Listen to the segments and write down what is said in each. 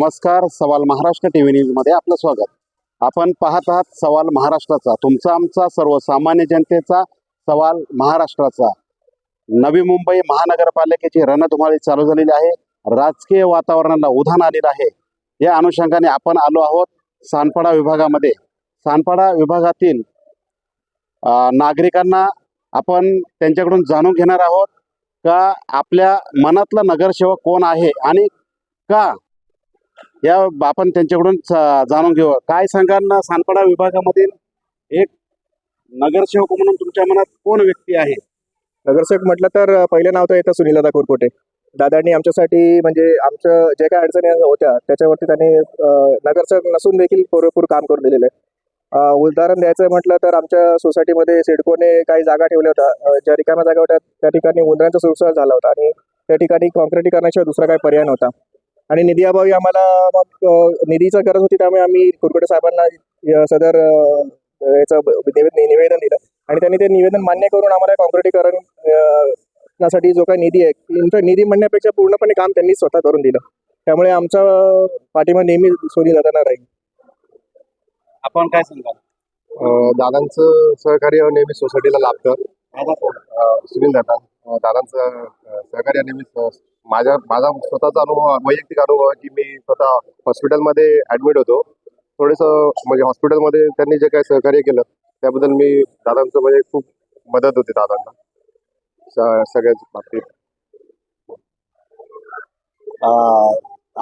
नमस्कार. सवाल महाराष्ट्र टीव्ही न्यूजमध्ये आपलं स्वागत. आपण पाहत आहात सवाल महाराष्ट्राचा, तुमचा आमचा सर्वसामान्य जनतेचा सवाल महाराष्ट्राचा. नवी मुंबई महानगरपालिकेची रणधुमाळी चालू झालेली आहे. राजकीय वातावरणाला उधाण आलेलं आहे. या अनुषंगाने आपण आलो आहोत सानपाडा विभागामध्ये. सानपाडा विभागातील नागरिकांना आपण त्यांच्याकडून जाणून घेणार आहोत का आपल्या मनातला नगरसेवक कोण आहे आणि का, या आपण त्यांच्याकडून जाणून घेऊ. काय सांगाल ना, सानपाडा विभागामधील एक नगरसेवक म्हणून तुमच्या मनात कोण व्यक्ती आहे? नगरसेवक म्हटलं तर पहिलं नाव तर येतं सुनीलदादा कुरकुटे. दादांनी आमच्यासाठी म्हणजे आमच्या जे काही अडचणी होत्या त्याच्यावरती त्यांनी नगरसेवक नसून देखील पुरेपूर काम करून दिलेलं आहे. उदाहरण द्यायचं म्हटलं तर आमच्या सोसायटीमध्ये सिडकोने काही जागा ठेवल्या होत्या, ज्या रिकाम्या जागा होत्या त्या ठिकाणी उंदरांचा सुरक्षा झाला होता आणि त्या ठिकाणी कॉन्क्रिटीकरणाशिवाय दुसरा काही पर्याय नव्हता आणि निधीअभावी आम्हाला मग निधीची गरज होती. त्यामुळे आम्ही कुरकुटे साहेबांना सदर याचं निवेदन दिलं आणि त्यांनी ते निवेदन मान्य करून आम्हाला कॉन्क्रिटीकरणासाठी जो काही निधी आहे, निधी म्हणण्यापेक्षा पूर्णपणे काम त्यांनी स्वतः करून दिलं. त्यामुळे आमचा पाठिंबा नेहमी सुनीलदादांना राहील. आपण काय सांगाल? दादांचं सहकार्य नेहमी सोसायटीला लाभतं. सुनील दादांचं सहकार्य नेहमी माझा स्वतःचा अनुभव, वैयक्तिक अनुभव की मी स्वतः हॉस्पिटलमध्ये ॲडमिट होतो. थोडंसं म्हणजे हॉस्पिटलमध्ये त्यांनी जे काही सहकार्य केलं त्याबद्दल मी दादांचं म्हणजे खूप मदत होती दादांना सगळ्याच बाबतीत.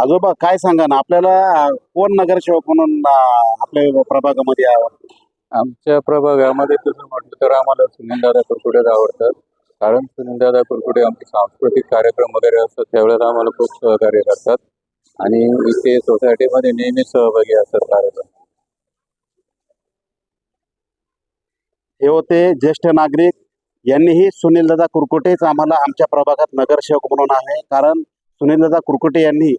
आजोबा काय सांगा ना, आपल्याला कोण नगरसेवक म्हणून आपल्या प्रभागामध्ये आवडतं? आमच्या प्रभागामध्ये तसं म्हटलं तर आम्हाला सुनीलदादा कुरकुटे आवडतात. कारण सुनीलदादा कुरकुटे आमचे सांस्कृतिक कार्यक्रम वगैरे असतात त्यावेळेला आम्हाला खूप सहकार्य करतात आणि इथे सोसायटीमध्ये नेहमी सहभागी असतात कार्यक्रम. हे होते ज्येष्ठ नागरिक. यांनीही सुनीलदादा कुरकुटेच आम्हाला आमच्या प्रभागात नगरसेवक म्हणून आहे. कारण सुनीलदादा कुरकुटे यांनी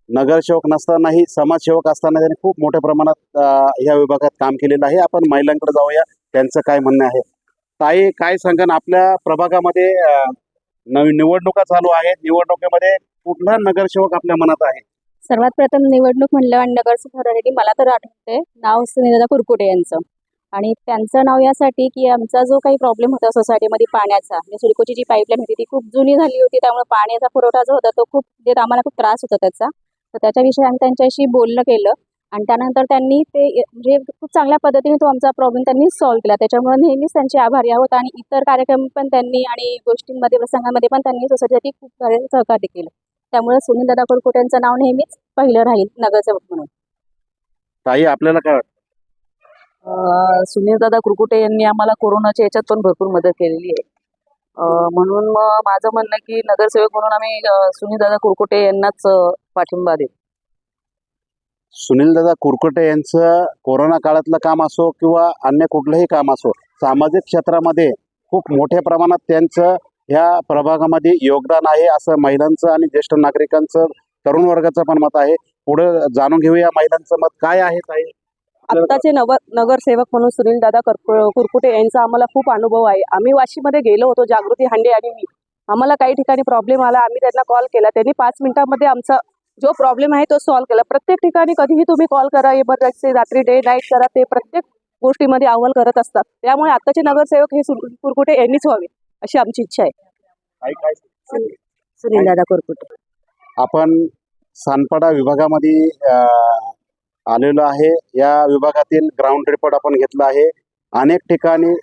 नगरसेवक नसतानाही समाजसेवक असताना त्यांनी खूप मोठ्या प्रमाणात या विभागात काम केलेलं आहे. आपण महिलांकडे जाऊया, त्यांचं काय म्हणणं आहे. ताई, काय सांगा ना, आपल्या प्रभागामध्ये नवीन निवडणुका चालू आहेत. निवडणुकीमध्ये कुठला नगरसेवक आपल्या मनात आहे? सर्वात प्रथम निवडणूक म्हणल्यावर नगरसेवक ठरवण्यासाठी मला तर आठवते नाव सुनीलदादा कुरकुटे यांचं. आणि त्यांचं नाव यासाठी की आमचा जो काही प्रॉब्लेम होता सोसायटीमध्ये पाण्याचा, म्हणजे सिडकोची जी पाईपलाईन होती ती खूप जुनी झाली होती. त्यामुळे पाण्याचा पुरवठा जो होता तो खूप आम्हाला खूप त्रास होता त्याचा. तर त्याच्याविषयी आम्ही त्यांच्याशी बोलणं केलं आणि त्यानंतर त्यांनी ते म्हणजे खूप चांगल्या पद्धतीने तो आमचा प्रॉब्लेम त्यांनी सॉल्व्ह केला. त्याच्यामुळे नेहमीच त्यांचे आभारी आहोत आणि इतर कार्यक्रम पण त्यांनी आणि गोष्टींमध्ये प्रसंगामध्ये पण त्यांनी सोसायटीसाठी खूप सहकार्य केलं. त्यामुळे सुनीलदादा कुरकुटे यांचं नाव नेहमीच पहिलं राहील नगरसेवक म्हणून. ताई, आपल्याला काय वाटतं? सुनीलदादा कुरकुटे यांनी आम्हाला कोरोनाच्या याच्यात पण भरपूर मदत केलेली आहे. म्हणून मग माझं म्हणणं की नगरसेवक म्हणून आम्ही सुनीलदादा कुरकुटे यांनाच पाठिंबा देऊ. सुनीलदादा कुरकुटे यांचं कोरोना काळातलं काम असो किंवा अन्य कुठलंही काम असो, सामाजिक क्षेत्रामध्ये खूप मोठ्या प्रमाणात त्यांचं ह्या प्रभागामध्ये योगदान आहे, असं महिलांचं आणि ज्येष्ठ नागरिकांचं, तरुण वर्गाचं पण मत आहे. पुढे जाणून घेऊया महिलांचं मत काय आहे. ताई, आत्ताचे नगरसेवक म्हणून सुनीलदादा कुरकुटे यांचा आम्हाला खूप अनुभव आहे. आम्ही वाशीमध्ये गेलो होतो, जागृती हांडे आणि मी. आम्हाला काही ठिकाणी प्रॉब्लेम आला, आम्ही त्यांना कॉल केला. त्यांनी 5 मिनिटांमध्ये आमचा जो प्रॉब्लेम आहे तो सॉल्व्ह केला. प्रत्येक ठिकाणी कधीही तुम्ही कॉल करा, इमर्जन्सी, रात्री, डे नाईट करा, ते प्रत्येक गोष्टीमध्ये अव्वल करत असतात. त्यामुळे आत्ताचे नगरसेवक हे कुरकुटे यांनीच व्हावे अशी आमची इच्छा आहे. सुनीलदादा कुरकुटे. आपण सानपाडा विभागामध्ये आलेलो आहे. या विभागातील ग्राउंड रिपोर्ट आपण घेतला आहे. अनेक ठिकाणी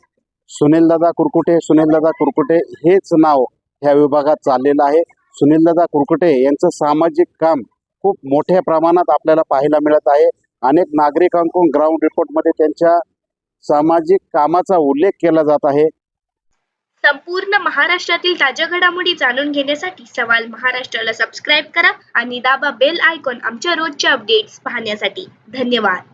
सुनीलदादा कुरकुटे हेच नाव ह्या विभागात चाललेलं आहे. सुनीलदादा कुरकुटे यांचं सामाजिक काम खूप मोठ्या प्रमाणात आपल्याला पाहायला मिळत आहे. अनेक नागरिकांकडून ग्राउंड रिपोर्टमध्ये त्यांच्या सामाजिक कामाचा उल्लेख केला जात आहे. संपूर्ण महाराष्ट्रातील ताज्या घडामोडी जाणून घेण्यासाठी सवाल महाराष्ट्राला सबस्क्राईब करा आणि दाबा बेल आयकॉन आमच्या रोजच्या अपडेट्स पाहण्यासाठी. धन्यवाद.